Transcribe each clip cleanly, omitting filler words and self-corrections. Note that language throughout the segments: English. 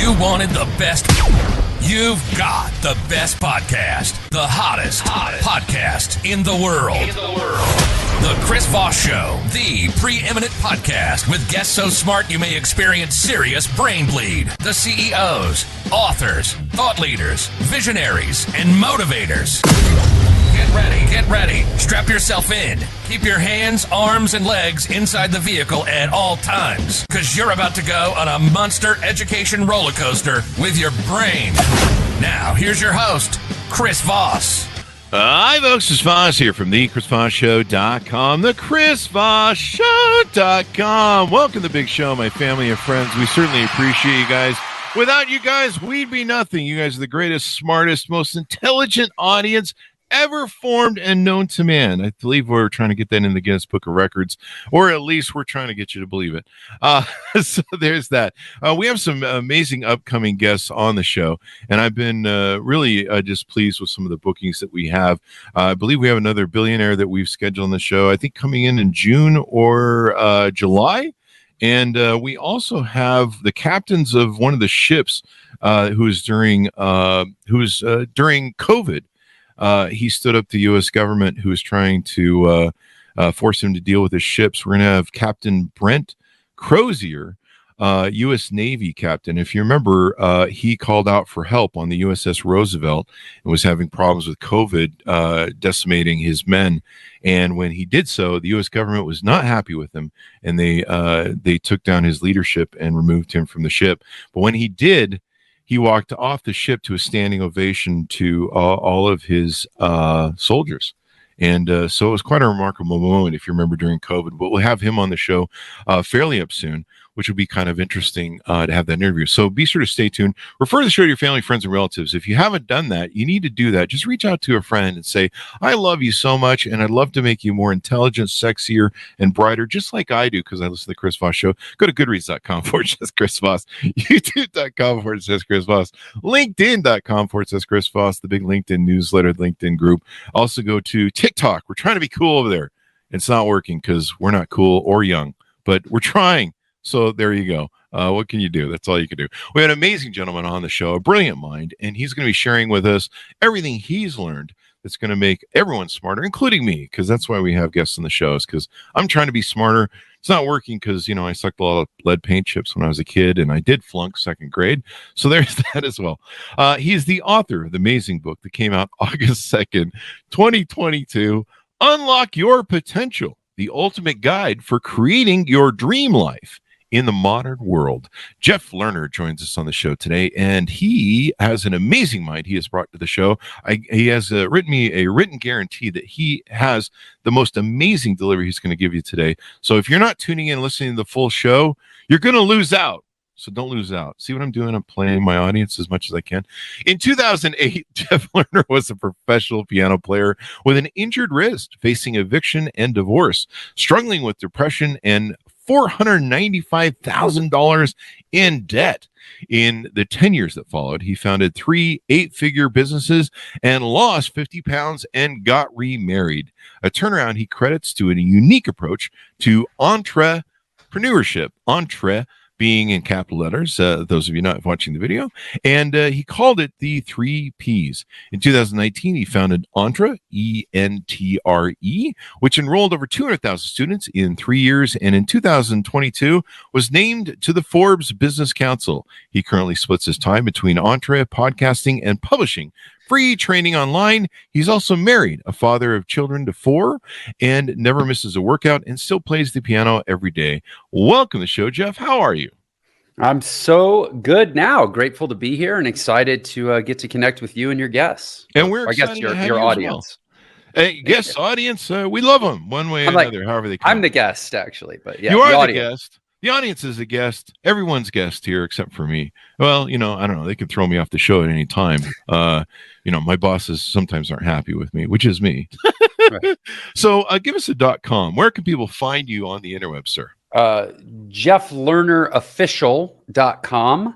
You wanted the best. You've got the best podcast. The hottest podcast in the world. The Chris Voss Show, the preeminent podcast with guests so smart you may experience serious brain bleed. The CEOs, authors, thought leaders, visionaries, and motivators. Get ready. Strap yourself in. Keep your hands, arms, and legs inside the vehicle at all times, because you're about to go on a monster education roller coaster with your brain. Now, here's your host, Chris Voss. Hi, folks. It's Voss here from thechrisvossshow.com, thechrisvossshow.com. Welcome to the big show, my family and friends. We certainly appreciate you guys. Without you guys, we'd be nothing. You guys are the greatest, smartest, most intelligent audience ever formed and known to man. I believe we're trying to get that in the Guinness Book of Records, or at least we're trying to get you to believe it. So there's that. We have some amazing upcoming guests on the show, and I've been really just pleased with some of the bookings that we have. I believe we have another billionaire that we've scheduled on the show, I think coming in June or July. And we also have the captains of one of the ships who's during COVID. He stood up to the U.S. government who was trying to force him to deal with his ships. We're going to have Captain Brent Crozier, U.S. Navy captain. If you remember, he called out for help on the USS Roosevelt and was having problems with COVID decimating his men. And when he did so, the U.S. government was not happy with him, and they took down his leadership and removed him from the ship. But when he did, he walked off the ship to a standing ovation to all of his soldiers. And so it was quite a remarkable moment, if you remember, during COVID. But we'll have him on the show fairly up soon, which will be kind of interesting to have that interview. So be sure to stay tuned. Refer the show to your family, friends, and relatives. If you haven't done that, you need to do that. Just reach out to a friend and say, I love you so much, and I'd love to make you more intelligent, sexier, and brighter, just like I do, because I listen to the Chris Voss Show. Go to goodreads.com/Chris Voss, youtube.com/Chris Voss, linkedin.com/Chris Voss, the big LinkedIn newsletter, LinkedIn group. Also go to TikTok. We're trying to be cool over there. It's not working because we're not cool or young, but we're trying. So there you go. What can you do? That's all you can do. We had an amazing gentleman on the show, a brilliant mind, and he's going to be sharing with us everything he's learned that's going to make everyone smarter, including me, because that's why we have guests on the shows, because I'm trying to be smarter. It's not working because, I sucked a lot of lead paint chips when I was a kid, and I did flunk second grade. So there's that as well. He's the author of the amazing book that came out August 2nd, 2022, Unlock Your Potential, the ultimate guide for creating your dream life in the modern world. Jeff Lerner joins us on the show today, and he has an amazing mind he has brought to the show. He has written me a written guarantee that he has the most amazing delivery he's going to give you today. So if you're not tuning in, listening to the full show, you're going to lose out. So don't lose out. See what I'm doing? I'm playing my audience as much as I can. In 2008, Jeff Lerner was a professional piano player with an injured wrist, facing eviction and divorce, struggling with depression and $495,000 in debt. In the 10 years that followed, he founded 3 8-figure businesses and lost 50 pounds and got remarried. A turnaround he credits to a unique approach to entrepreneurship. Being in capital letters, those of you not watching the video, and he called it the 3 Ps. In 2019, he founded Entre, E-N-T-R-E, which enrolled over 200,000 students in 3 years, and in 2022 was named to the Forbes Business Council. He currently splits his time between Entre, podcasting, and publishing. Free training online. He's also married, a father of children to 4, and never misses a workout and still plays the piano every day. Welcome to the show, Jeff. How are you? I'm so good now. Grateful to be here and excited to get to connect with you and your guests. And we're excited to have your audience. Well. Hey, guest audience, we love them one way or another, however they come. I'm the guest, actually, but yeah, you are the guest. The audience is a guest. Everyone's guest here except for me. Well, I don't know. They can throw me off the show at any time. My bosses sometimes aren't happy with me, which is me. Right. So give us a .com. Where can people find you on the interweb, sir? JeffLernerOfficial.com.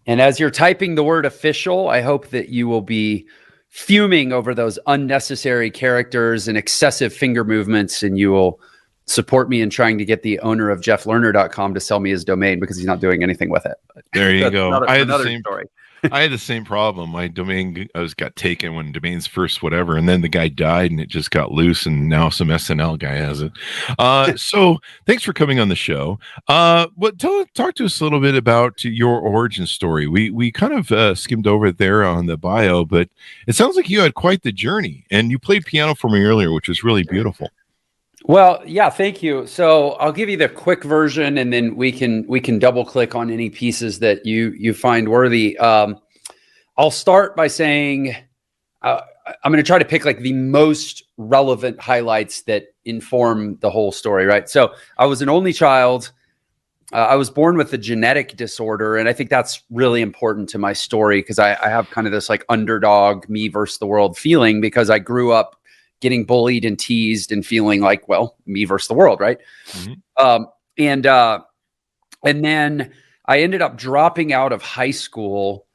And as you're typing the word official, I hope that you will be fuming over those unnecessary characters and excessive finger movements, and you will support me in trying to get the owner of jefflerner.com to sell me his domain because he's not doing anything with it. There you go. I had the same story. I had the same problem. My domain got taken when domains first, whatever, and then the guy died, and it just got loose, and now some SNL guy has it. So thanks for coming on the show. But talk to us a little bit about your origin story. We kind of skimmed over it there on the bio, but it sounds like you had quite the journey, and you played piano for me earlier, which was really beautiful. Well, yeah, thank you. So I'll give you the quick version, and then we can double click on any pieces that you find worthy. I'll start by saying I'm going to try to pick like the most relevant highlights that inform the whole story, right? So I was an only child. I was born with a genetic disorder, and I think that's really important to my story because I have kind of this like underdog, me versus the world feeling because I grew up getting bullied and teased and feeling like, well, me versus the world, right? Mm-hmm. And then I ended up dropping out of high school.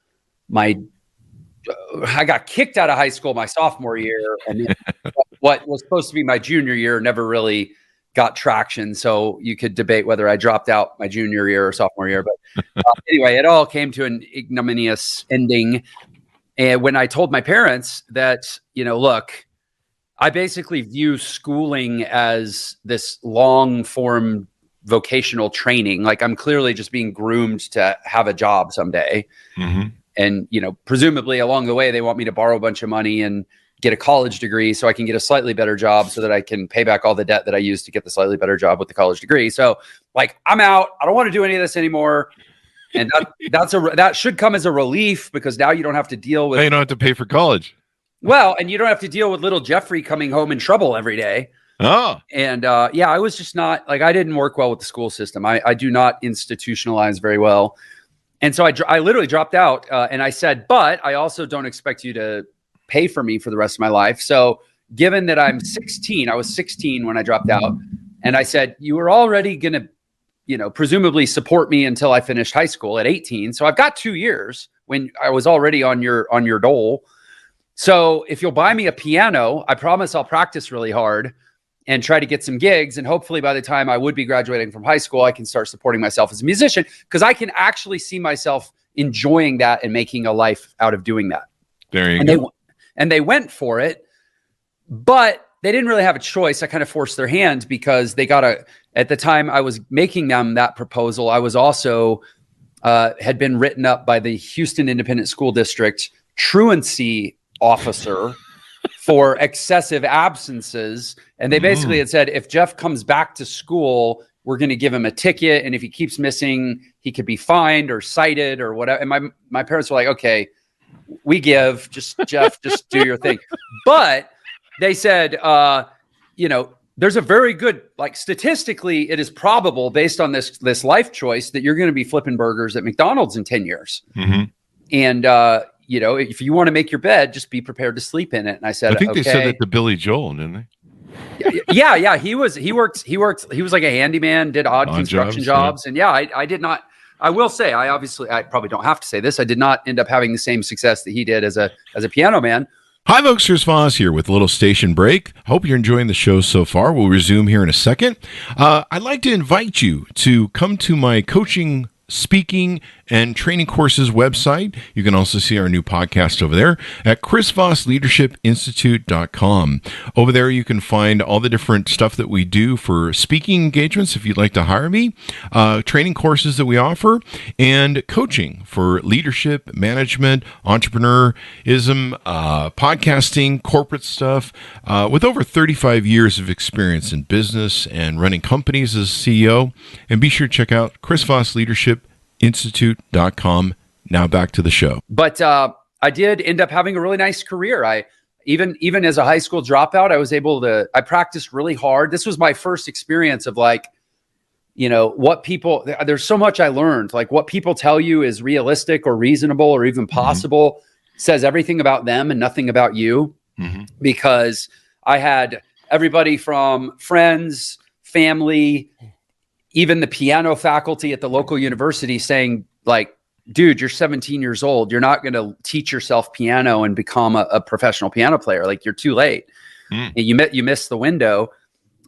I got kicked out of high school my sophomore year, and then what was supposed to be my junior year never really got traction. So you could debate whether I dropped out my junior year or sophomore year. But anyway, it all came to an ignominious ending. And when I told my parents that, look, I basically view schooling as this long form vocational training. Like I'm clearly just being groomed to have a job someday. Mm-hmm. And, presumably along the way, they want me to borrow a bunch of money and get a college degree so I can get a slightly better job so that I can pay back all the debt that I used to get the slightly better job with the college degree. So like, I'm out. I don't want to do any of this anymore. And that should come as a relief because now you don't have to deal with. You don't have to pay for college. Well, and you don't have to deal with little Jeffrey coming home in trouble every day. Oh. And I was just not like, I didn't work well with the school system. I do not institutionalize very well. And so I literally dropped out and I said, but I also don't expect you to pay for me for the rest of my life. So given that I'm 16, I was 16 when I dropped out. And I said, you were already going to, presumably support me until I finished high school at 18. So I've got 2 years when I was already on your dole. So if you'll buy me a piano, I promise I'll practice really hard and try to get some gigs. And hopefully by the time I would be graduating from high school, I can start supporting myself as a musician because I can actually see myself enjoying that and making a life out of doing that. There you go. They went for it, but they didn't really have a choice. I kind of forced their hand because they at the time I was making them that proposal, I was also had been written up by the Houston Independent School District truancy officer for excessive absences. And they basically had said, if Jeff comes back to school, we're going to give him a ticket. And if he keeps missing, he could be fined or cited or whatever. And my parents were like, okay, we give Jeff, just do your thing. But they said, there's a very good, like statistically, it is probable based on this life choice that you're going to be flipping burgers at McDonald's in 10 years. Mm-hmm. And, if you want to make your bed, just be prepared to sleep in it. And I said, I think they said that to Billy Joel, didn't they? Yeah. He was like a handyman, did odd construction jobs. And I did not, I will say, I probably don't have to say this. I did not end up having the same success that he did as a piano man. Hi, folks. Here's Voss here with a little station break. Hope you're enjoying the show so far. We'll resume here in a second. I'd like to invite you to come to my coaching, speaking, and training courses website. You can also see our new podcast over there at chrisvossleadershipinstitute.com. Over there, you can find all the different stuff that we do for speaking engagements if you'd like to hire me, training courses that we offer, and coaching for leadership, management, entrepreneurism, podcasting, corporate stuff. With over 35 years of experience in business and running companies as CEO. And be sure to check out chrisvossleadershipinstitute.com. Now back to the show. But I did end up having a really nice career. I even as a high school dropout, I practiced really hard. This was my first experience of there's so much I learned, like what people tell you is realistic or reasonable or even possible says everything about them and nothing about you. Mm-hmm. Because I had everybody from friends, family, even the piano faculty at the local university saying like, dude, you're 17 years old. You're not going to teach yourself piano and become a professional piano player. Like you're too late. You missed the window.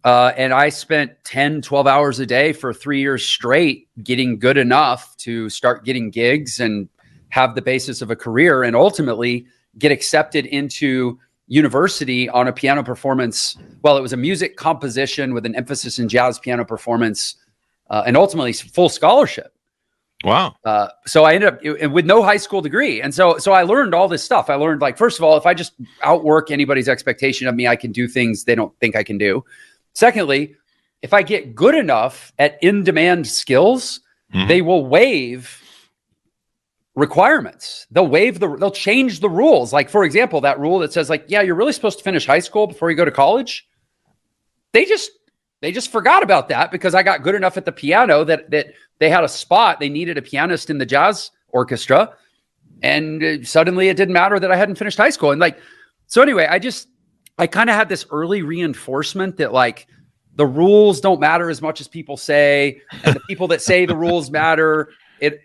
And I spent 10, 12 hours a day for 3 years straight, getting good enough to start getting gigs and have the basis of a career, and ultimately get accepted into university on a piano performance. Well, it was a music composition with an emphasis in jazz piano performance, and ultimately full scholarship. Wow. So I ended up with no high school degree. And so I learned all this stuff. I learned, like, first of all, if I just outwork anybody's expectation of me, I can do things they don't think I can do. Secondly, if I get good enough at in-demand skills, they will waive requirements. They'll change the rules. Like, for example, that rule that says, like, yeah, you're really supposed to finish high school before you go to college. They just forgot about that because I got good enough at the piano that they had a spot. They needed a pianist in the jazz orchestra. And suddenly it didn't matter that I hadn't finished high school. And like, so anyway, I kind of had this early reinforcement that, like, the rules don't matter as much as people say. And the people that say the rules matter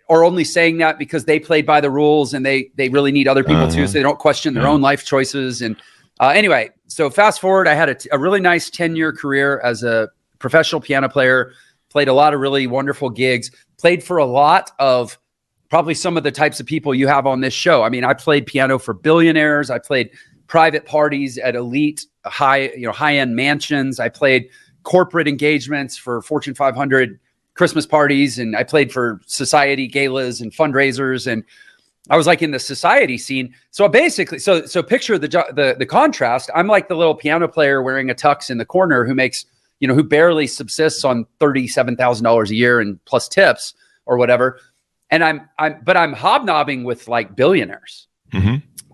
are only saying that because they played by the rules, and they really need other people too. So they don't question their own life choices. And anyway, so fast forward, I had a really nice 10-year career as a professional piano player, played a lot of really wonderful gigs, played for a lot of probably some of the types of people you have on this show. I mean, I played piano for billionaires. I played private parties at elite high-end mansions. I played corporate engagements for Fortune 500 Christmas parties, and I played for society galas and fundraisers, and I was like in the society scene. So basically, so picture the contrast. I'm like the little piano player wearing a tux in the corner who makes, who barely subsists on $37,000 a year and plus tips or whatever. And I'm hobnobbing with like billionaires.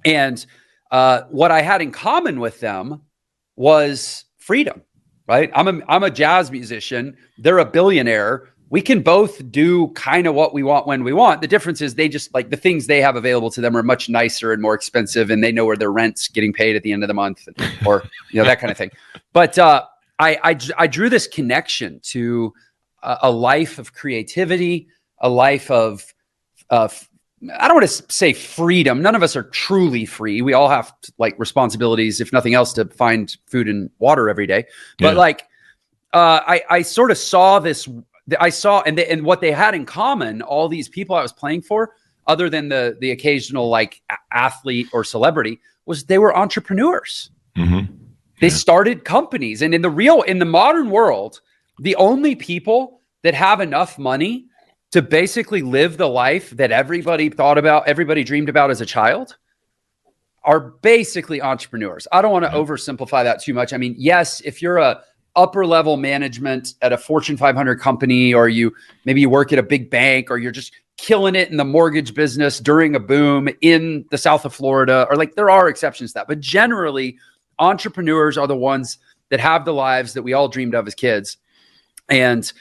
And what I had in common with them was freedom, right? I'm a jazz musician. They're a billionaire. We can both do kind of what we want when we want. The difference is they just, like, the things they have available to them are much nicer and more expensive, and they know where their rent's getting paid at the end of the month, or that kind of thing. But I drew this connection to a life of creativity, a life of I don't want to say freedom. None of us are truly free. We all have like responsibilities, if nothing else, to find food and water every day. But I sort of saw this. I saw, and what they had in common, all these people I was playing for, other than the occasional like athlete or celebrity, was they were entrepreneurs. They started companies, and in the modern world, the only people that have enough money to basically live the life that everybody dreamed about as a child are basically entrepreneurs. I don't want to oversimplify that too much. I mean, yes, if you're a upper level management at a Fortune 500 company, or maybe you work at a big bank, or you're just killing it in the mortgage business during a boom in the south of Florida, or like, there are exceptions to that. But generally, entrepreneurs are the ones that have the lives that we all dreamed of as kids. And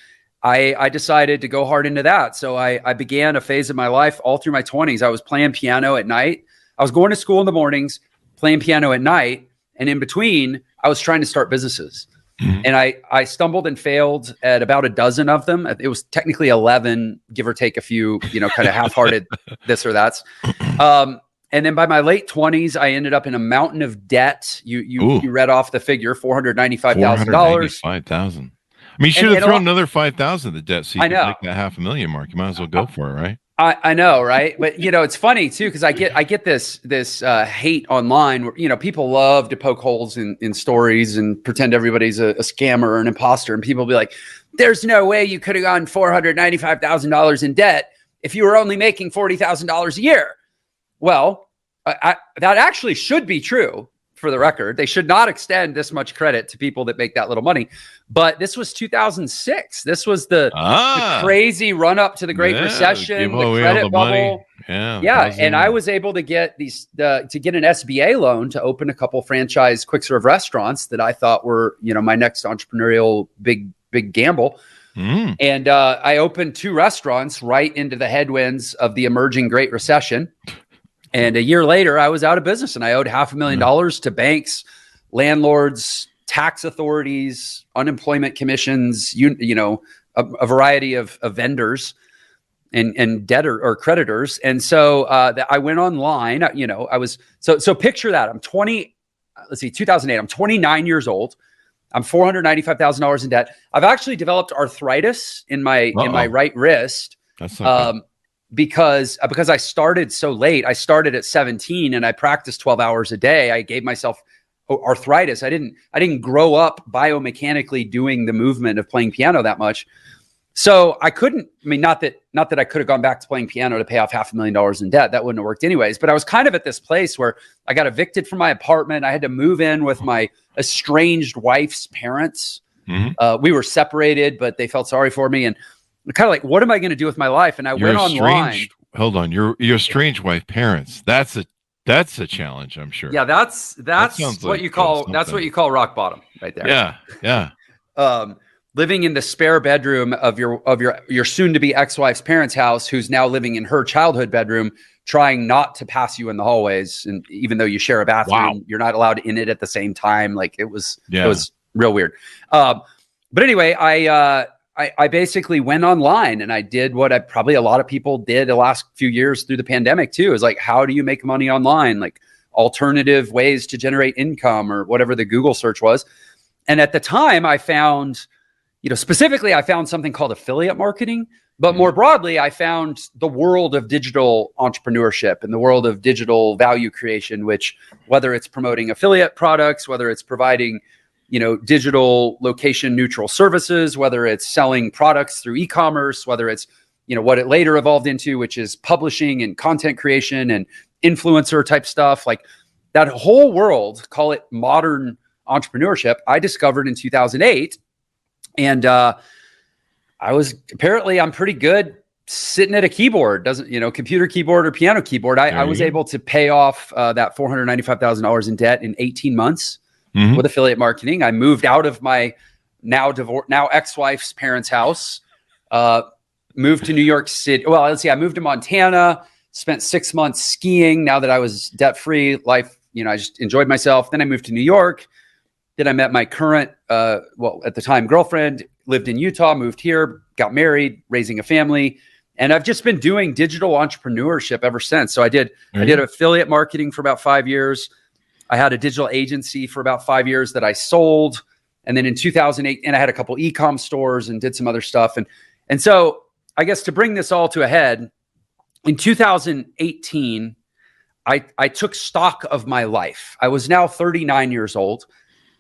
I decided to go hard into that. So I began a phase of my life all through my 20s. I was playing piano at night. I was going to school in the mornings, playing piano at night. And in between, I was trying to start businesses. And I stumbled and failed at about a dozen of them. It was technically 11, give or take a few, kind of half-hearted this or that's. And then by my late 20s, I ended up in a mountain of debt. You read off the figure, $495,000. $495,000. I mean, you should have thrown another 5,000 at the debt, so you could make that $500,000 mark. You might as well go for it, right? I know, right? But it's funny too, because I get this hate online where people love to poke holes in stories and pretend everybody's a scammer or an imposter, and people be like, "There's no way you could have gone $495,000 in debt if you were only making $40,000 a year." Well, that actually should be true. For the record, they should not extend this much credit to people that make that little money. But this was 2006. This was the crazy run up to the Great Recession, the credit bubble. Yeah. And I was able to get an SBA loan to open a couple franchise quick serve restaurants that I thought were, my next entrepreneurial big gamble. And I opened 2 restaurants right into the headwinds of the emerging Great Recession. And a year later, I was out of business, and I owed $500,000 to banks, landlords, tax authorities, unemployment commissions, a variety of vendors and debtor or creditors. And so I went online. I was so picture that. I'm 2008. I'm 29 years old. I'm $495,000 in debt. I've actually developed arthritis in my right wrist. That's not good. Because I started so late. I started at 17 and I practiced 12 hours a day. I gave myself arthritis. I didn't grow up biomechanically doing the movement of playing piano that much. So I couldn't, not that I could have gone back to playing piano to pay off $500,000 in debt. That wouldn't have worked anyways. But I was kind of at this place where I got evicted from my apartment. I had to move in with my estranged wife's parents. We were separated, but they felt sorry for me. And kind of like, what am I going to do with my life? And I went online. Hold on. Your estranged wife parents. That's a challenge, I'm sure. Yeah. That's what you call rock bottom right there. Yeah. Living in the spare bedroom of your soon to be ex-wife's parents' house, who's now living in her childhood bedroom, trying not to pass you in the hallways. And even though you share a bathroom, you're not allowed in it at the same time. Like it was real weird. But anyway, I basically went online and I did what probably a lot of people did the last few years through the pandemic too, is like, how do you make money online? Like alternative ways to generate income or whatever the Google search was. And at the time I found, specifically I found something called affiliate marketing, but more broadly, I found the world of digital entrepreneurship and the world of digital value creation, which whether it's promoting affiliate products, whether it's providing digital location neutral services, whether it's selling products through e-commerce, whether it's, what it later evolved into, which is publishing and content creation and influencer type stuff, like that whole world, call it modern entrepreneurship, I discovered in 2008. And I'm pretty good sitting at a keyboard, computer keyboard or piano keyboard. I was able to pay off that $495,000 in debt in 18 months. With affiliate marketing. I moved out of my now ex-wife's parents' house, moved to New York City. Well, let's see. I moved to Montana, spent 6 months skiing. Now that I was debt-free, life, I just enjoyed myself. Then I moved to New York. Then I met my current, at the time, girlfriend, lived in Utah, moved here, got married, raising a family. And I've just been doing digital entrepreneurship ever since. So I did affiliate marketing for about 5 years. I had a digital agency for about 5 years that I sold. And then in 2008, and I had a couple e-com stores and did some other stuff. And so I guess to bring this all to a head, in 2018, I took stock of my life. I was now 39 years old.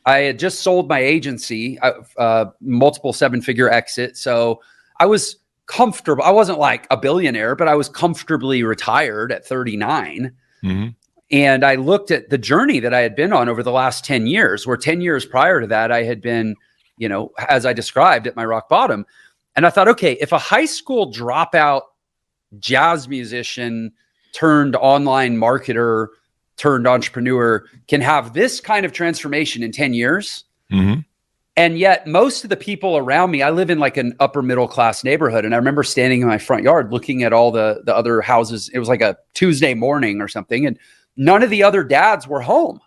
I had just sold my agency, multiple seven-figure exit. So I was comfortable. I wasn't like a billionaire, but I was comfortably retired at 39. And I looked at the journey that I had been on over the last 10 years, where 10 years prior to that, I had been, as I described, at my rock bottom. And I thought, okay, if a high school dropout jazz musician turned online marketer turned entrepreneur can have this kind of transformation in 10 years, and yet most of the people around me, I live in like an upper middle class neighborhood. And I remember standing in my front yard looking at all the other houses. It was like a Tuesday morning or something. And none of the other dads were home.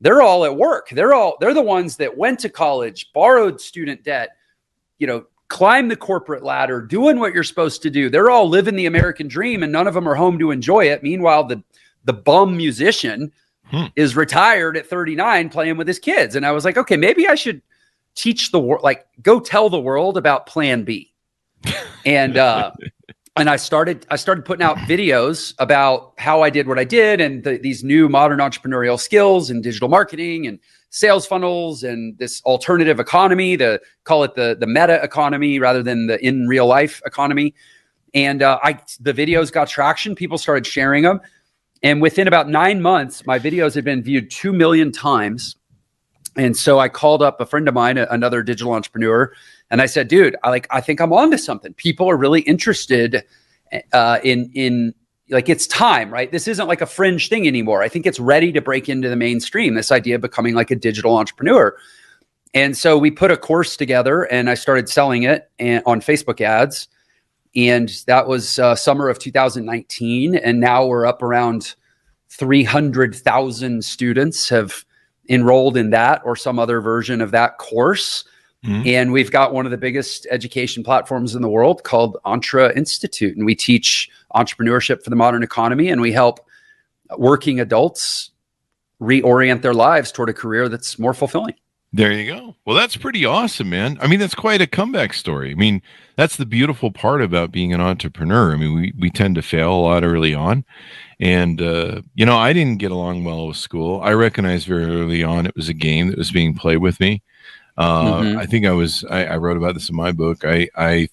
They're all at work. They're the ones that went to college, borrowed student debt, climbed the corporate ladder, doing what you're supposed to do. They're all living the American dream and none of them are home to enjoy it. Meanwhile, the bum musician is retired at 39 playing with his kids. And I was like, okay, maybe I should teach the world, like go tell the world about plan B. And I started putting out videos about how I did what I did and these new modern entrepreneurial skills and digital marketing and sales funnels and this alternative economy, call it the meta economy rather than the in real life economy. And the videos got traction. People started sharing them. And within about 9 months, my videos had been viewed 2 million times. And so I called up a friend of mine, another digital entrepreneur, and I said, dude, I think I'm onto something. People are really interested in like, it's time, right? This isn't like a fringe thing anymore. I think it's ready to break into the mainstream, this idea of becoming like a digital entrepreneur. And so we put a course together and I started selling it on Facebook ads. And that was summer of 2019. And now we're up around 300,000 students have enrolled in that or some other version of that course. And we've got one of the biggest education platforms in the world called Entre Institute. And we teach entrepreneurship for the modern economy. And we help working adults reorient their lives toward a career that's more fulfilling. There you go. Well, that's pretty awesome, man. I mean, that's quite a comeback story. I mean, that's the beautiful part about being an entrepreneur. I mean, we tend to fail a lot early on. And, I didn't get along well with school. I recognized very early on it was a game that was being played with me. Mm-hmm. I think I wrote about this in my book. I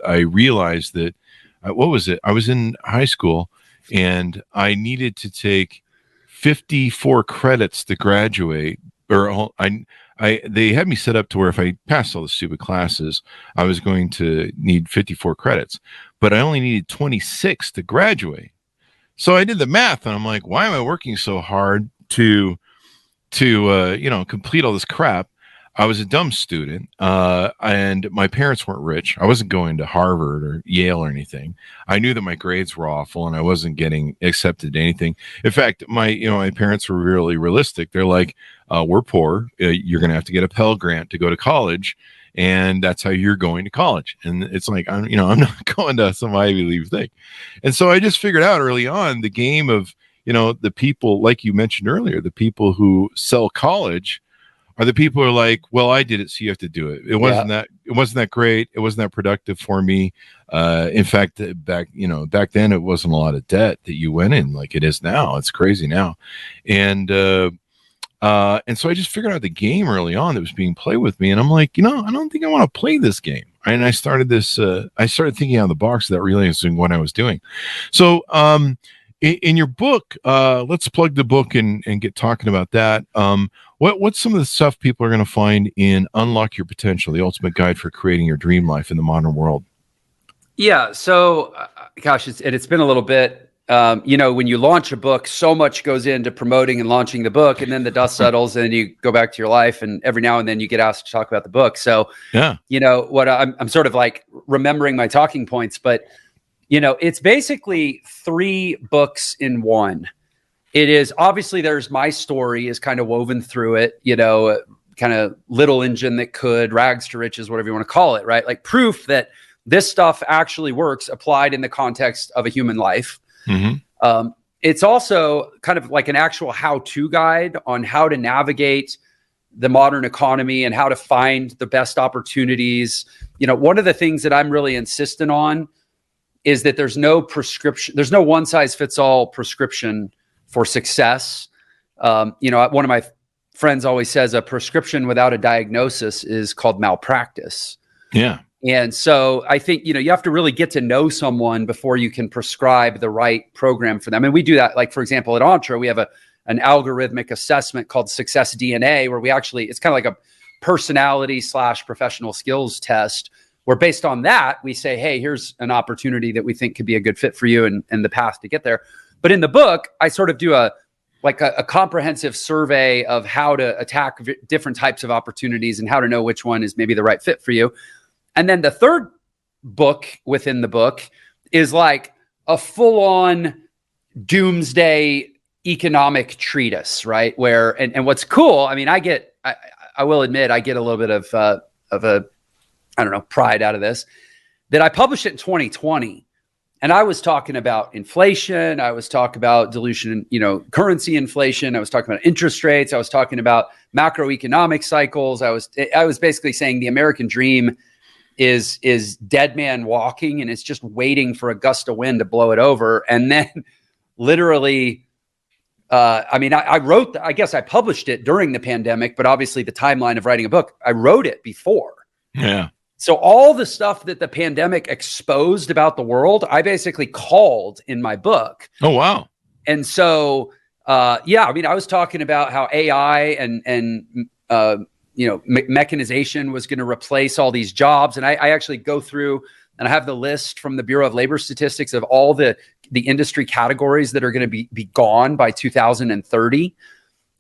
realized that, what was it? I was in high school and I needed to take 54 credits to graduate. They had me set up to where if I passed all the stupid classes, I was going to need 54 credits, but I only needed 26 to graduate. So I did the math and I'm like, why am I working so hard to complete all this crap? I was a dumb student, and my parents weren't rich. I wasn't going to Harvard or Yale or anything. I knew that my grades were awful, and I wasn't getting accepted to anything. In fact, my parents were really realistic. They're like, "We're poor. You're going to have to get a Pell Grant to go to college, and that's how you're going to college." And it's like, I'm not going to some Ivy League thing. And so I just figured out early on the game of, the people, like you mentioned earlier, the people who sell college are the people who are like, well, I did it, so you have to do it. It wasn't that great. It wasn't that productive for me. In fact, back then it wasn't a lot of debt that you went in like it is now. It's crazy now. And so I just figured out the game early on that was being played with me. And I'm like, I don't think I want to play this game. And I started thinking out of the box without realizing what I was doing. So, in your book, let's plug the book and get talking about that. What's some of the stuff people are going to find in Unlock Your Potential, the ultimate guide for creating your dream life in the modern world? Yeah. So, gosh, it's been a little bit. When you launch a book, so much goes into promoting and launching the book, and then the dust settles, and then you go back to your life, and every now and then you get asked to talk about the book. So, yeah, what I'm sort of like remembering my talking points, but it's basically 3 books in one. It is obviously there's my story is kind of woven through it, kind of little engine that could, rags to riches, whatever you want to call it, right? Like proof that this stuff actually works applied in the context of a human life. Mm-hmm. It's also kind of like an actual how-to guide on how to navigate the modern economy and how to find the best opportunities. One of the things that I'm really insistent on is that there's no prescription, there's no one size fits all prescription for success. One of my friends always says a prescription without a diagnosis is called malpractice. Yeah. And so I think, you have to really get to know someone before you can prescribe the right program for them. And we do that. Like, for example, at Entra, we have an algorithmic assessment called Success DNA, where it's kind of like a personality / professional skills test, where based on that, we say, hey, here's an opportunity that we think could be a good fit for you and the path to get there. But in the book, I sort of do a comprehensive survey of how to attack different types of opportunities and how to know which one is maybe the right fit for you. And then the third book within the book is like a full-on doomsday economic treatise, right? Where, and what's cool, I mean, I will admit, I get a little bit of pride out of this, that I published it in 2020. And I was talking about inflation. I was talking about dilution, currency inflation. I was talking about interest rates. I was talking about macroeconomic cycles. I was basically saying the American dream is dead man walking, and it's just waiting for a gust of wind to blow it over. And then literally, I guess I published it during the pandemic, but obviously the timeline of writing a book, I wrote it before. Yeah. So all the stuff that the pandemic exposed about the world, I basically called in my book. Oh, wow. And so, I was talking about how AI and mechanization was going to replace all these jobs. And I actually go through, and I have the list from the Bureau of Labor Statistics of all the industry categories that are going to be gone by 2030.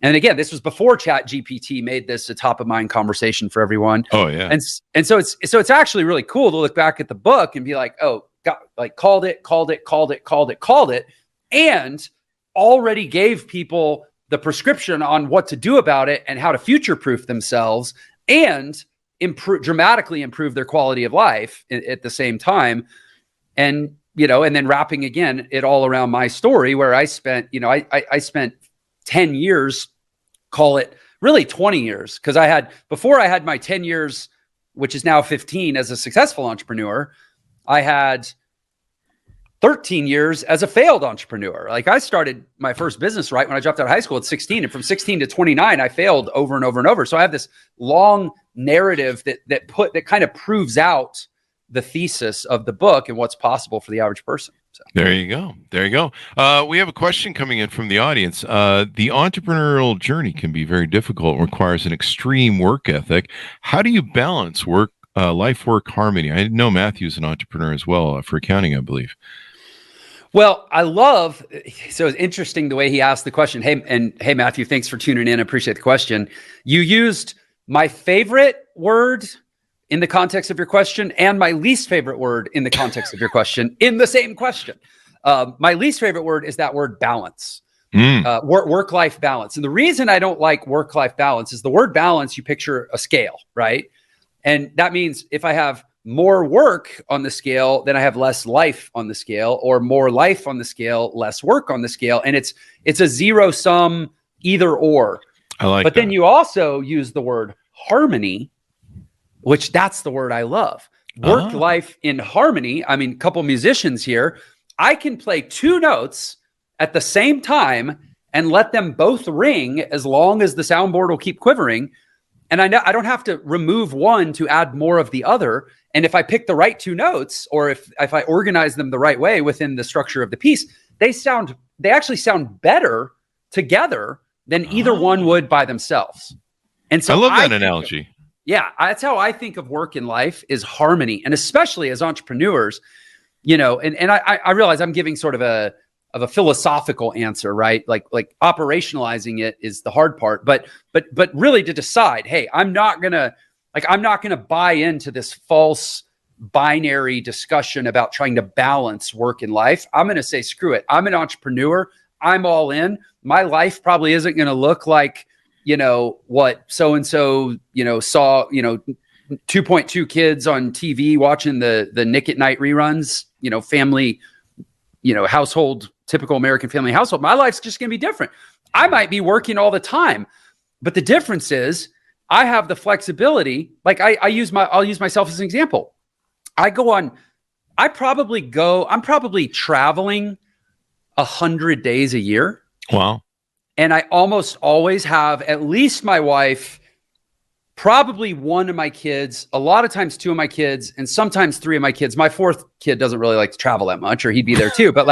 And again, this was before ChatGPT made this a top of mind conversation for everyone. Oh yeah. And so it's actually really cool to look back at the book and be like, oh, God, like called it, and already gave people the prescription on what to do about it and how to future-proof themselves and dramatically improve their quality of life at the same time. And, and then wrapping again, it all around my story where I spent, I spent 10 years, call it really 20 years. Cause before I had my 10 years, which is now 15 as a successful entrepreneur, I had 13 years as a failed entrepreneur. Like I started my first business right when I dropped out of high school at 16, and from 16 to 29, I failed over and over and over. So I have this long narrative that kind of proves out the thesis of the book and what's possible for the average person. So there you go. There you go. We have a question coming in from the audience. The entrepreneurial journey can be very difficult and requires an extreme work ethic. How do you balance life-work harmony? I know Matthew's an entrepreneur as well for accounting, I believe. Well, so it's interesting the way he asked the question. Hey, Matthew, thanks for tuning in. I appreciate the question. You used my favorite word in the context of your question and my least favorite word in the context of your question in the same question. My least favorite word is that word balance, work-life balance. And the reason I don't like work-life balance is the word balance, you picture a scale, right? And that means if I have more work on the scale, then I have less life on the scale, or more life on the scale, less work on the scale. And it's a zero sum either or. I like but that. Then you also use the word harmony, which that's the word I love. Work life in harmony. I mean, a couple musicians here, I can play two notes at the same time and let them both ring as long as the soundboard will keep quivering. And I know I don't have to remove one to add more of the other. And if I pick the right two notes, or if I organize them the right way within the structure of the piece, they actually sound better together than either one would by themselves. And so I love that analogy. That's how I think of work in life, is harmony. And especially as entrepreneurs, and I realize I'm giving sort of a philosophical answer, right? Like operationalizing it is the hard part, but really to decide, hey, I'm not going to buy into this false binary discussion about trying to balance work and life. I'm going to say, screw it. I'm an entrepreneur. I'm all in. My life probably isn't going to look like, what so-and-so, saw, 2.2 kids on TV watching the Nick at Night reruns, family, household, typical American family household. My life's just going to be different. I might be working all the time, but the difference is I have the flexibility. Like I'll use myself as an example. I'm probably traveling 100 days a year. Wow. And I almost always have at least my wife, probably one of my kids, a lot of times two of my kids, and sometimes three of my kids. My fourth kid doesn't really like to travel that much, or he'd be there too. But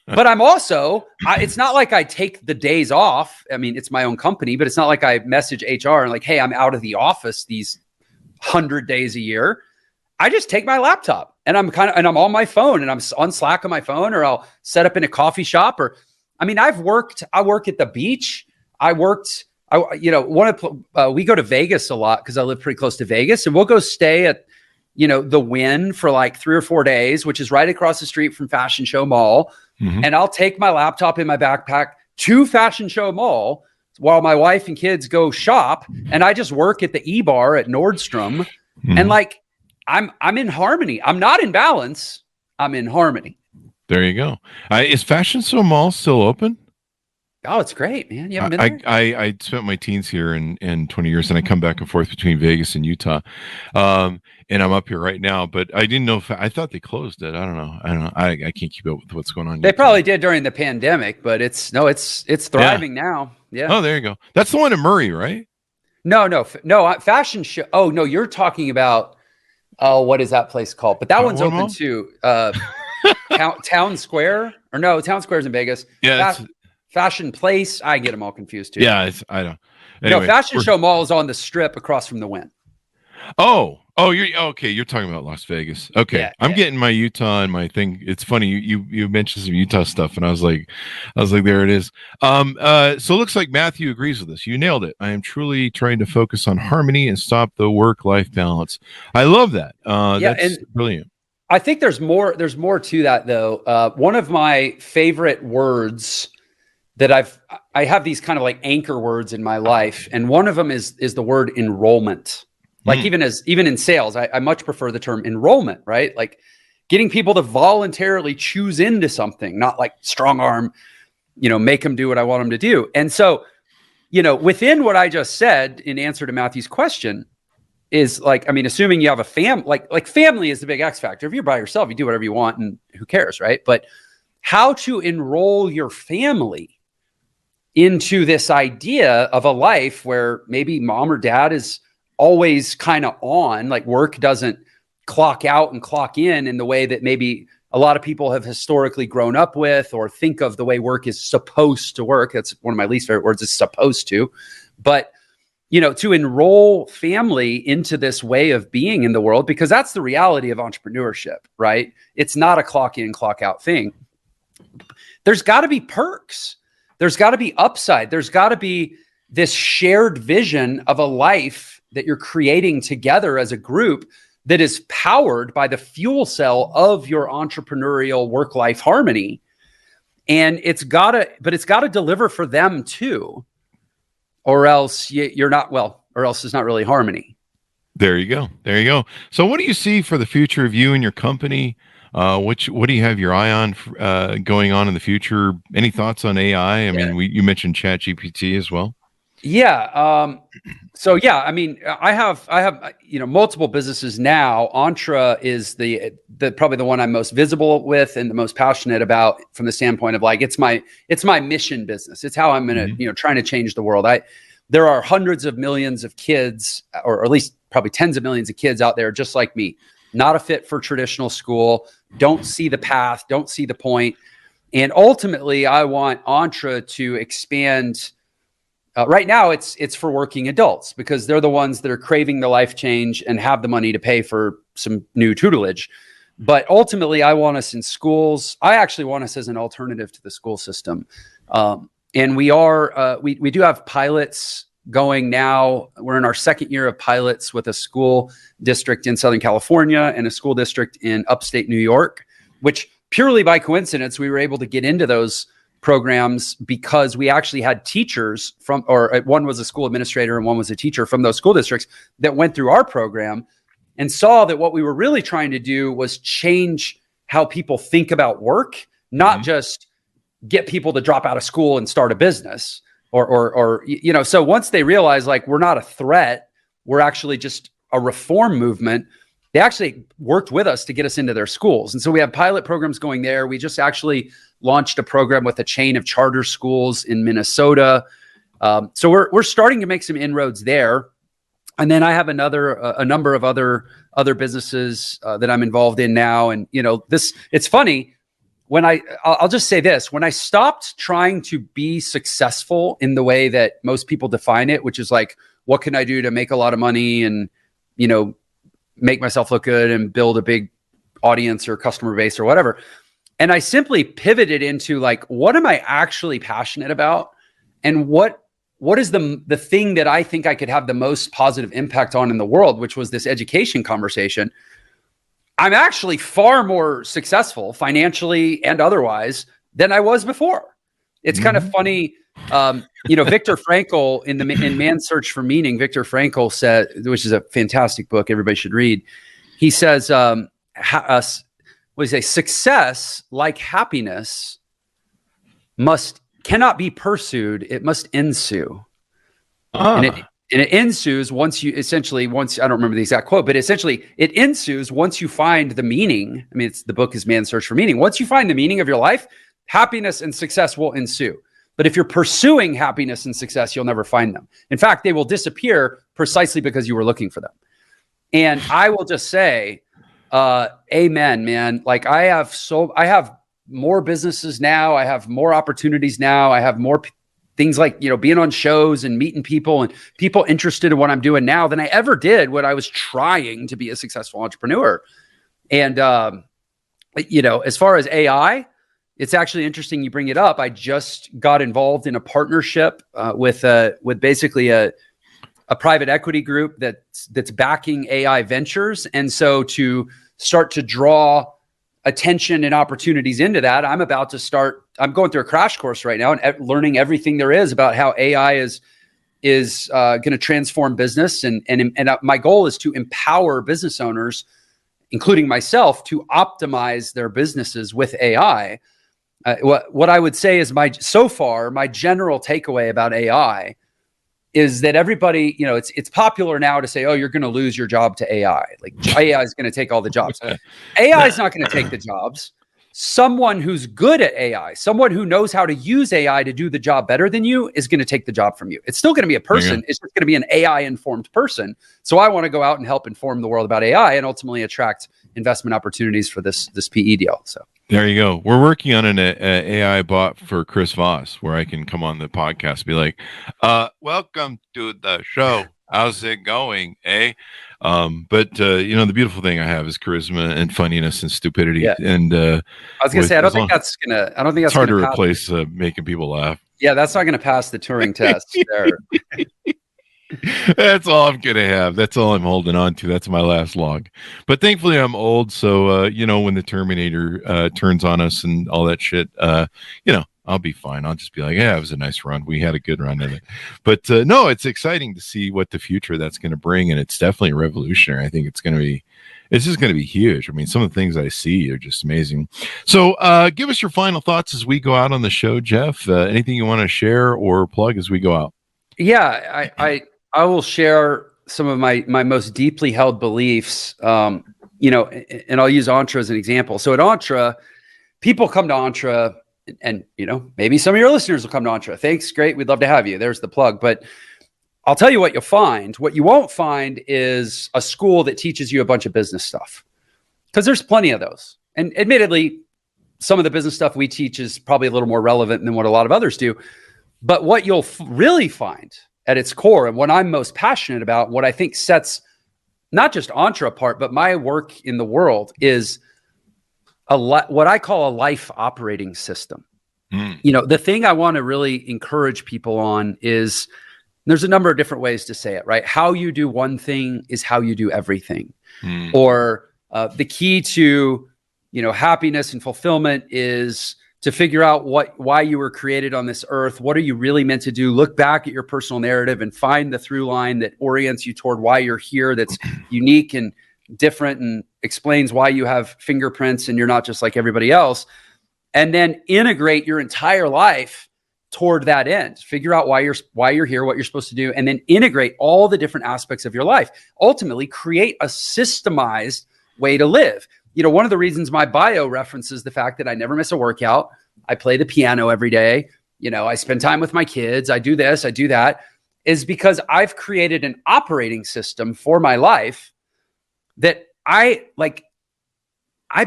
but I'm also, it's not like I take the days off. I mean, it's my own company, but it's not like I message HR and like, hey, I'm out of the office these 100 days a year. I just take my laptop and I'm on my phone, and I'm on Slack on my phone, or I'll set up in a coffee shop, I work at the beach. We go to Vegas a lot because I live pretty close to Vegas, and we'll go stay at, the Wynn for like 3 or 4 days, which is right across the street from Fashion Show Mall. Mm-hmm. And I'll take my laptop in my backpack to Fashion Show Mall while my wife and kids go shop. And I just work at the E-Bar at Nordstrom. Mm-hmm. And I'm in harmony. I'm not in balance. I'm in harmony. There you go. Is Fashion Show Mall still open? Oh, it's great, man. You haven't been there? I spent my teens here in 20 years, and I come back and forth between Vegas and Utah. And I'm up here right now, but I didn't know I thought they closed it. I don't know. I can't keep up with what's going on. They probably did during the pandemic, but it's thriving now. Yeah. Oh, there you go. That's the one in Murray, right? No. Fashion Show. Oh, no, you're talking about, what is that place called? But that one's open too. Town Square, or no, Town Square's in Vegas. Yeah. Fashion Place. I get them all confused too. Yeah. I don't. Anyway, no, Fashion Show Mall is on the Strip across from the Wynn. Oh, you're okay. You're talking about Las Vegas. Okay. Yeah, I'm getting my Utah and my thing. It's funny. You mentioned some Utah stuff, and I was like, there it is. So it looks like Matthew agrees with us. You nailed it. I am truly trying to focus on harmony and stop the work-life balance. I love that. That's brilliant. I think there's more to that though. One of my favorite words that I have these kind of like anchor words in my life, and one of them is the word enrollment. Like even in sales, I much prefer the term enrollment, right? Like getting people to voluntarily choose into something, not like strong arm, make them do what I want them to do. And so within what I just said in answer to Matthew's question is like, I mean, assuming you have a like family is the big X factor. If you're by yourself, you do whatever you want and who cares, right? But how to enroll your family into this idea of a life where maybe mom or dad is always kind of on, like work doesn't clock out and clock in the way that maybe a lot of people have historically grown up with or think of the way work is supposed to work. That's one of my least favorite words, is supposed to. But to enroll family into this way of being in the world, because that's the reality of entrepreneurship, right? It's not a clock in, clock out thing. There's got to be perks. There's got to be upside. There's got to be this shared vision of a life that you're creating together as a group that is powered by the fuel cell of your entrepreneurial work-life harmony. And it's got to deliver for them too. Or else you're not, or else it's not really harmony. There you go. So what do you see for the future of you and your company? What do you have your eye on going on in the future? Any thoughts on AI? I mean, you mentioned ChatGPT as well. Yeah. I mean, I have multiple businesses now. Entra is the probably the one I'm most visible with and the most passionate about from the standpoint of like, it's my mission business. It's how I'm going to, trying to change the world. There are hundreds of millions of kids, or at least probably tens of millions of kids out there, just like me, not a fit for traditional school, don't see the path, don't see the point. And ultimately I want Entra to expand. Right now, it's for working adults because they're the ones that are craving the life change and have the money to pay for some new tutelage. But ultimately, I want us in schools. I actually want us as an alternative to the school system. And we do have pilots going now. We're in our second year of pilots with a school district in Southern California and a school district in upstate New York, which purely by coincidence, we were able to get into those programs because we actually had teachers one was a school administrator and one was a teacher from those school districts that went through our program and saw that what we were really trying to do was change how people think about work, not just get people to drop out of school and start a business so once they realize like we're not a threat, we're actually just a reform movement, they actually worked with us to get us into their schools. And so we have pilot programs going there. We just actually launched a program with a chain of charter schools in Minnesota. So we're starting to make some inroads there. And then I have a number of other businesses that I'm involved in now. And, it's funny I'll just say this, when I stopped trying to be successful in the way that most people define it, which is like, what can I do to make a lot of money and, make myself look good and build a big audience or customer base or whatever. And I simply pivoted into like, what am I actually passionate about? And what is the thing that I think I could have the most positive impact on in the world, which was this education conversation. I'm actually far more successful financially and otherwise than I was before. It's kind of funny. Viktor Frankl in Man's Search for Meaning, Viktor Frankl said, which is a fantastic book, everybody should read. He says, success, like happiness, cannot be pursued. It must ensue. And it ensues once I don't remember the exact quote, but essentially it ensues once you find the meaning. I mean, the book is Man's Search for Meaning. Once you find the meaning of your life, happiness and success will ensue. But if you're pursuing happiness and success, you'll never find them. In fact, they will disappear precisely because you were looking for them. And I will just say, amen, man. Like I have more businesses now. I have more opportunities now. I have more things like, being on shows and meeting people and people interested in what I'm doing now than I ever did when I was trying to be a successful entrepreneur. And, as far as AI, it's actually interesting you bring it up. I just got involved in a partnership with basically a private equity group that's backing AI ventures. And so to start to draw attention and opportunities into that, I'm going through a crash course right now and learning everything there is about how AI is going to transform business. And my goal is to empower business owners, including myself, to optimize their businesses with AI. What I would say is my general takeaway about AI is that everybody, it's popular now to say, oh, you're going to lose your job to AI. Like AI is going to take all the jobs. AI is not going to take the jobs. Someone who's good at AI, someone who knows how to use AI to do the job better than you is going to take the job from you. It's still going to be a person. It's just going to be an AI informed person. So I want to go out and help inform the world about AI and ultimately attract investment opportunities for this PE deal. So there you go. We're working on an AI bot for Chris Voss, where I can come on the podcast and be like, welcome to the show. How's it going, eh? But the beautiful thing I have is charisma and funniness and stupidity. Yeah. And I was gonna say, I don't think that's it's hard to replace making people laugh. Yeah, that's not gonna pass the Turing test there. That's all I'm gonna have. That's all I'm holding on to. That's my last log. But thankfully I'm old, so when the Terminator turns on us and all that shit, I'll be fine. I'll just be like, yeah, it was a nice run. We had a good run in it. But no, it's exciting to see what the future that's going to bring, and it's definitely revolutionary. I think it's just going to be huge. I mean, some of the things I see are just amazing. So give us your final thoughts as we go out on the show, Jeff. Anything you want to share or plug as we go out? Yeah, I will share some of my most deeply held beliefs, and I'll use Entre as an example. So at Entre, people come to Entre, and maybe some of your listeners will come to Entre. Thanks, great, we'd love to have you. There's the plug. But I'll tell you what you'll find. What you won't find is a school that teaches you a bunch of business stuff, because there's plenty of those. And admittedly, some of the business stuff we teach is probably a little more relevant than what a lot of others do. But what you'll really find at its core, and what I'm most passionate about, what I think sets not just Entre apart, but my work in the world, is what I call a life operating system. The thing I want to really encourage people on is, there's a number of different ways to say it, right? How you do one thing is how you do everything. Or the key to, happiness and fulfillment is to figure out why you were created on this earth. What are you really meant to do? Look back at your personal narrative and find the through line that orients you toward why you're here, that's unique and different and explains why you have fingerprints and you're not just like everybody else. And then integrate your entire life toward that end. Figure out why you're here, what you're supposed to do, and then integrate all the different aspects of your life. Ultimately, create a systemized way to live. One of the reasons my bio references the fact that I never miss a workout. I play the piano every day. I spend time with my kids. I do this, I do that, is because I've created an operating system for my life that I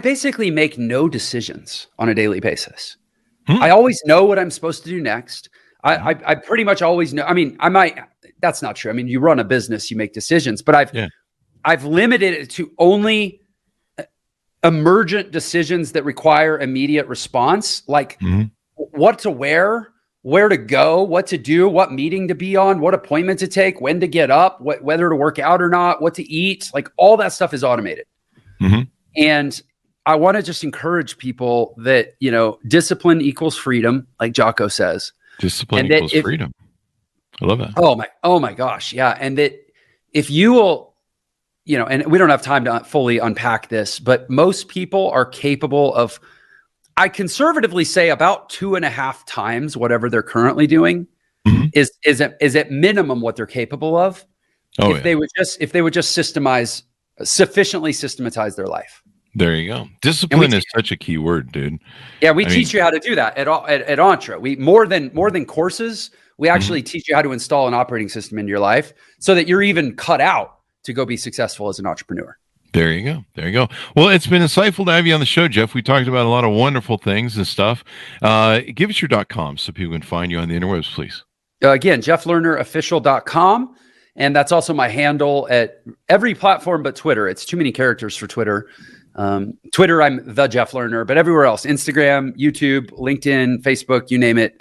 basically make no decisions on a daily basis. I always know what I'm supposed to do next. I pretty much always know. I mean, that's not true. I mean, you run a business, you make decisions, but I've limited it to only emergent decisions that require immediate response, like what to wear, where to go, what to do, what meeting to be on, what appointment to take, when to get up, whether to work out or not, what to eat. Like all that stuff is automated. And I want to just encourage people that, discipline equals freedom, like Jocko says. Discipline equals freedom. I love that. Oh my gosh. Yeah. And that if you will, and we don't have time to fully unpack this, but most people are capable of, I conservatively say, about 2.5 times whatever they're currently doing is at minimum what they're capable of. If they would just sufficiently systematize their life. There you go. Discipline is such a key word, dude. Yeah, we teach you how to do that at Entre. We more than courses, we actually teach you how to install an operating system into your life so that you're even cut out to go be successful as an entrepreneur. There you go. There you go. Well, it's been insightful to have you on the show, Jeff. We talked about a lot of wonderful things and stuff. Give us your .com so people can find you on the interwebs, please. Again, jefflernerofficial.com. And that's also my handle at every platform but Twitter. It's too many characters for Twitter. Twitter, I'm the Jeff Lerner, but everywhere else, Instagram, YouTube, LinkedIn, Facebook, you name it,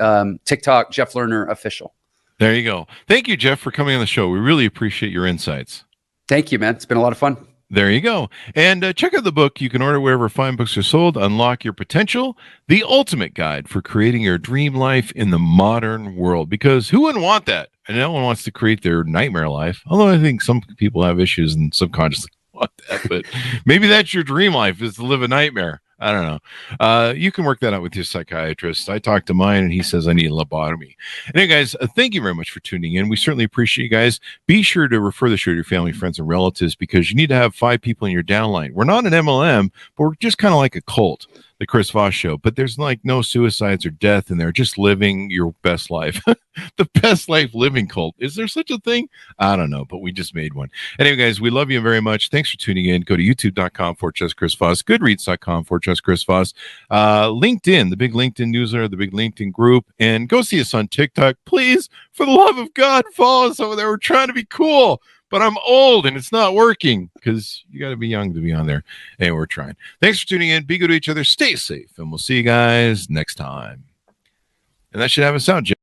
TikTok, Jeff Lerner Official. There you go. Thank you, Jeff, for coming on the show. We really appreciate your insights. Thank you, man. It's been a lot of fun. There you go. And check out the book. You can order wherever fine books are sold. Unlock Your Potential, the ultimate guide for creating your dream life in the modern world. Because who wouldn't want that? And no one wants to create their nightmare life. Although I think some people have issues and subconsciously want that. But maybe that's your dream life, is to live a nightmare. I don't know. You can work that out with your psychiatrist. I talked to mine, and he says I need a lobotomy. Anyway, guys, thank you very much for tuning in. We certainly appreciate you guys. Be sure to refer the show to your family, friends, and relatives because you need to have 5 people in your downline. We're not an MLM, but we're just kind of like a cult, the Chris Voss Show. But there's like no suicides or death in there. Just living your best life. The best life living cult. Is there such a thing? I don't know, but we just made one. Anyway, guys, we love you very much. Thanks for tuning in. Go to youtube.com/Chris Voss, goodreads.com/Chris Voss, LinkedIn, the big LinkedIn newsletter, the big LinkedIn group, and go see us on TikTok. Please, for the love of God, follow us over there. We're trying to be cool, but I'm old and it's not working because you got to be young to be on there. Anyway, we're trying. Thanks for tuning in. Be good to each other. Stay safe, and we'll see you guys next time. And that should have us out, Jeff.